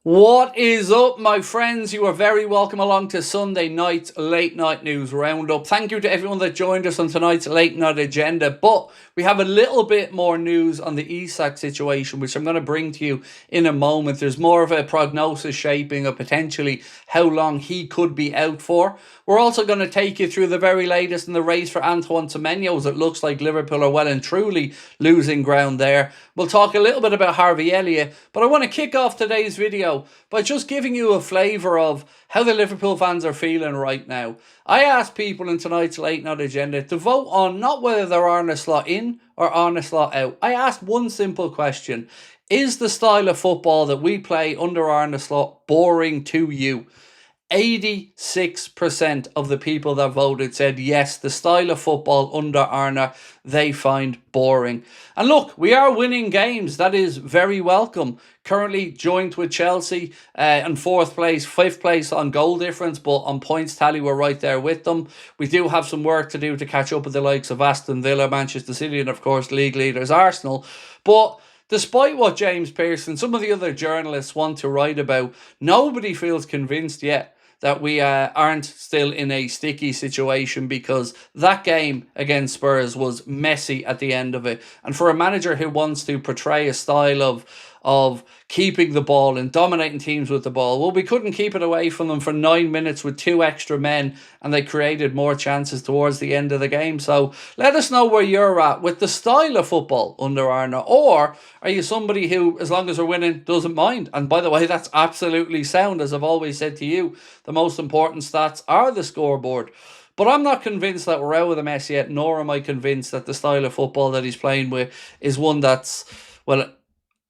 What is up, my friends? You are very welcome along to Sunday night's late night news roundup. Thank you to everyone that joined us on tonight's late night agenda. But we have a little bit more news on the ISAK situation, which I'm going to bring to you in a moment. There's more of a prognosis shaping of potentially how long he could be out for. We're also going to take you through the very latest in the race for Antoine Semenyo, as it looks like Liverpool are well and truly losing ground there. We'll talk a little bit about Harvey Elliott, but I want to kick off today's video by just giving you a flavour of how the Liverpool fans are feeling right now. I asked people in tonight's late night agenda to vote on not whether they're on a slot in or on a slot out. I asked one simple question: is the style of football that we play under Arne Slot boring to you? 86% of the people that voted said yes, the style of football under Arne they find boring. And look, we are winning games. That is very welcome. Currently joint with Chelsea in 4th place, 5th place on goal difference, but on points tally we're right there with them. We do have some work to do to catch up with the likes of Aston Villa, Manchester City, and of course league leaders Arsenal. But despite what James Pearson, some of the other journalists want to write about, nobody feels convinced yet that we aren't still in a sticky situation, because that game against Spurs was messy at the end of it. And for a manager who wants to portray a style of keeping the ball and dominating teams with the ball, well, we couldn't keep it away from them for 9 minutes with 2 extra men, and they created more chances towards the end of the game. So let us know where you're at with the style of football under Arne, or are you somebody who, as long as we're winning, doesn't mind? And by the way, that's absolutely sound. As I've always said to you, the most important stats are the scoreboard. But I'm not convinced that we're out of the mess yet, nor am I convinced that the style of football that he's playing with is one that's, well,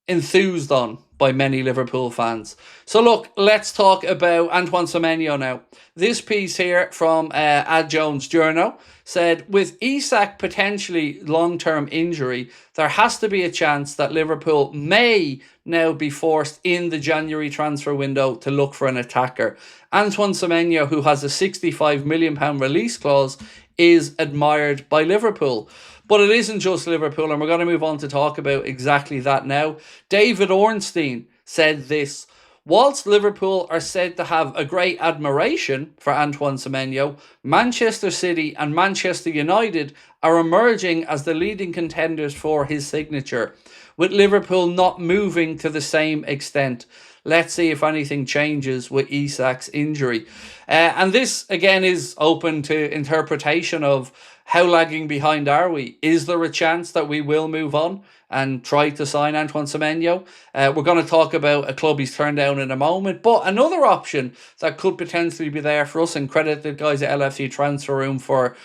enthused on by many Liverpool fans. So look, let's talk about Antoine Semenyo now. This piece here from Ad Jones Journal said, with ISAK potentially long-term injury, there has to be a chance that Liverpool may now be forced in the January transfer window to look for an attacker. Antoine Semenyo, who has a £65 million release clause, is admired by Liverpool. But it isn't just Liverpool, and we're going to move on to talk about exactly that now. David Ornstein said this: whilst Liverpool are said to have a great admiration for Antoine Semenyo, Manchester City and Manchester United are emerging as the leading contenders for his signature, with Liverpool not moving to the same extent. Let's see if anything changes with Isak's injury. And this, again, is open to interpretation of how lagging behind are we? Is there a chance that we will move on and try to sign Antoine Semenyo? We're going to talk about a club he's turned down in a moment. But another option that could potentially be there for us, and credit the guys at LFC Transfer Room for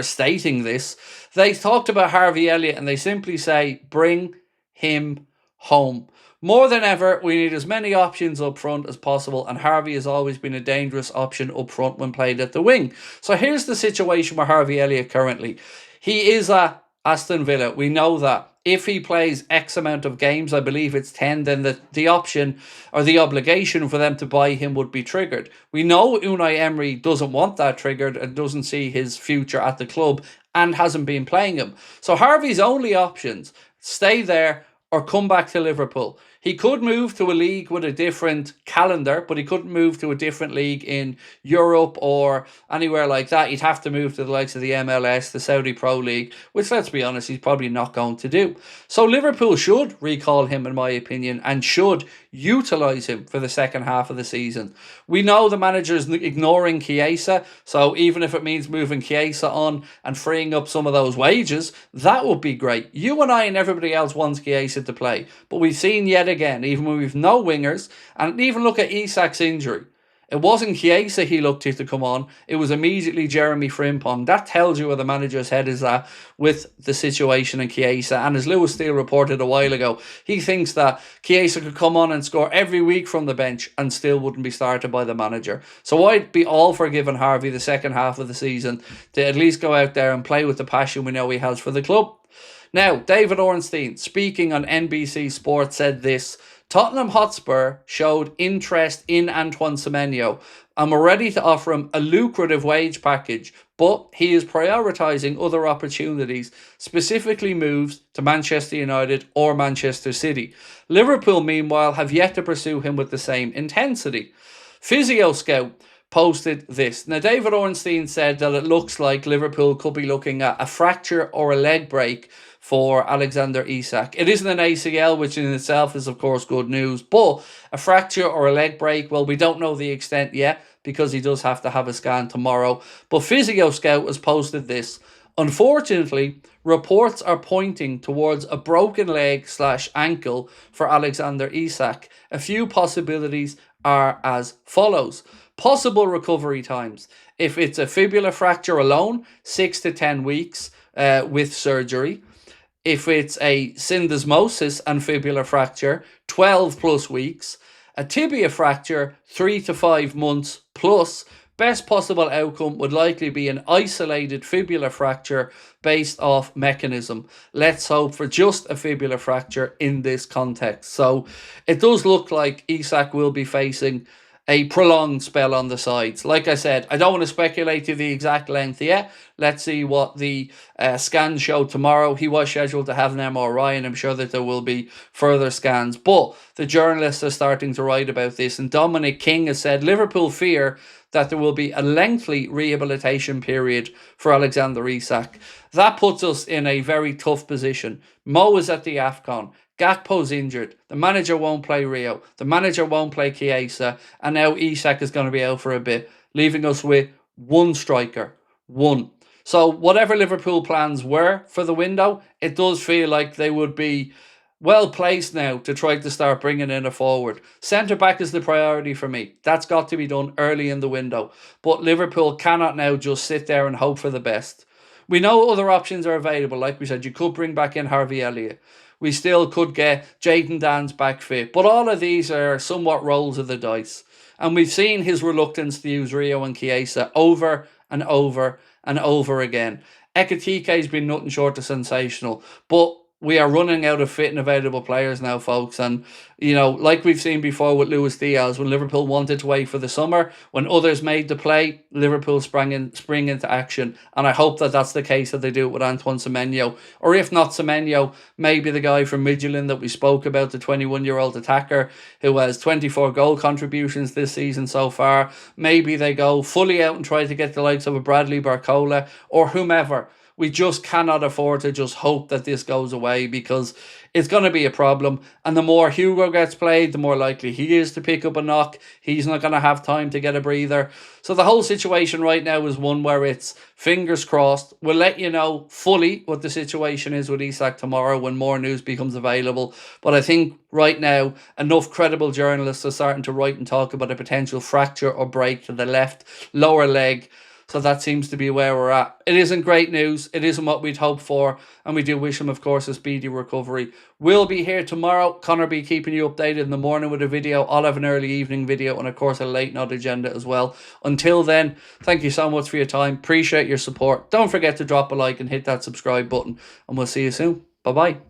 stating this. They talked about Harvey Elliott, and they simply say, bring him home. More than ever, we need as many options up front as possible, and Harvey has always been a dangerous option up front when played at the wing. So here's the situation with Harvey Elliott currently. He is at Aston Villa. We know that. If he plays X amount of games, I believe it's 10, then the option or the obligation for them to buy him would be triggered. We know Unai Emery doesn't want that triggered and doesn't see his future at the club and hasn't been playing him. So Harvey's only options: stay there or come back to Liverpool. He could move to a league with a different calendar, but he couldn't move to a different league in Europe or anywhere like that. He'd have to move to the likes of the MLS, the Saudi Pro League, which, let's be honest, he's probably not going to do. So Liverpool should recall him, in my opinion, and should utilise him for the second half of the season. We know the manager is ignoring Chiesa, so even if it means moving Chiesa on and freeing up some of those wages, that would be great. You and I and everybody else wants Chiesa to play, but we've seen yet again, even when we've no wingers, and even look at Isak's injury, it wasn't Chiesa he looked to come on, it was immediately Jeremy Frimpong. That tells you where the manager's head is at with the situation in Chiesa. And as Lewis Steele reported a while ago, he thinks that Chiesa could come on and score every week from the bench and still wouldn't be started by the manager. So I'd be all for giving Harvey the second half of the season to at least go out there and play with the passion we know he has for the club. Now, David Ornstein, speaking on NBC Sports, said this: Tottenham Hotspur showed interest in Antoine Semenyo and were ready to offer him a lucrative wage package, but he is prioritising other opportunities, specifically moves to Manchester United or Manchester City. Liverpool, meanwhile, have yet to pursue him with the same intensity. Physio Scout posted this. Now, David Ornstein said that it looks like Liverpool could be looking at a fracture or a leg break for Alexander Isak. It isn't an ACL, which in itself is, of course, good news, but a fracture or a leg break, well, we don't know the extent yet because he does have to have a scan tomorrow. But Physio Scout has posted this. Unfortunately, reports are pointing towards a broken leg / ankle for Alexander Isak. A few possibilities are as follows. Possible recovery times. If it's a fibular fracture alone, 6 to 10 weeks with surgery. If it's a syndesmosis and fibular fracture, 12 plus weeks. A tibia fracture, 3 to 5 months plus. Best possible outcome would likely be an isolated fibular fracture based off mechanism. Let's hope for just a fibular fracture in this context. So it does look like Isak will be facing a prolonged spell on the sides. Like I said, I don't want to speculate to the exact length yet. Let's see what the scans show tomorrow. He was scheduled to have an MRI, and I'm sure that there will be further scans. But the journalists are starting to write about this, and Dominic King has said Liverpool fear that there will be a lengthy rehabilitation period for Alexander Isak. That puts us in a very tough position. Mo is at the AFCON. Gakpo's injured. The manager won't play Rio. The manager won't play Chiesa. And now Isak is going to be out for a bit, leaving us with one striker. One. So whatever Liverpool plans were for the window, it does feel like they would be well placed now to try to start bringing in a forward. Centre-back is the priority for me. That's got to be done early in the window. But Liverpool cannot now just sit there and hope for the best. We know other options are available. Like we said, you could bring back in Harvey Elliott. We still could get Jayden Danns back fit. But all of these are somewhat rolls of the dice. And we've seen his reluctance to use Rio and Chiesa over and over and over again. Ekitike's been nothing short of sensational. But we are running out of fit and available players now, folks. And, you know, like we've seen before with Luis Diaz, when Liverpool wanted to wait for the summer, when others made the play, Liverpool spring into action. And I hope that that's the case that they do it with Antoine Semenyo. Or if not Semenyo, maybe the guy from Midtjylland that we spoke about, the 21-year-old attacker who has 24 goal contributions this season so far. Maybe they go fully out and try to get the likes of a Bradley Barcola or whomever. We just cannot afford to just hope that this goes away, because it's going to be a problem. And the more Hugo gets played, the more likely he is to pick up a knock. He's not going to have time to get a breather. So the whole situation right now is one where it's fingers crossed. We'll let you know fully what the situation is with Isak tomorrow when more news becomes available. But I think right now, enough credible journalists are starting to write and talk about a potential fracture or break to the left lower leg. So that seems to be where we're at. It isn't great news. It isn't what we'd hoped for. And we do wish him, of course, a speedy recovery. We'll be here tomorrow. Connor be keeping you updated in the morning with a video. I'll have an early evening video and, of course, a late night agenda as well. Until then, thank you so much for your time. Appreciate your support. Don't forget to drop a like and hit that subscribe button. And we'll see you soon. Bye-bye.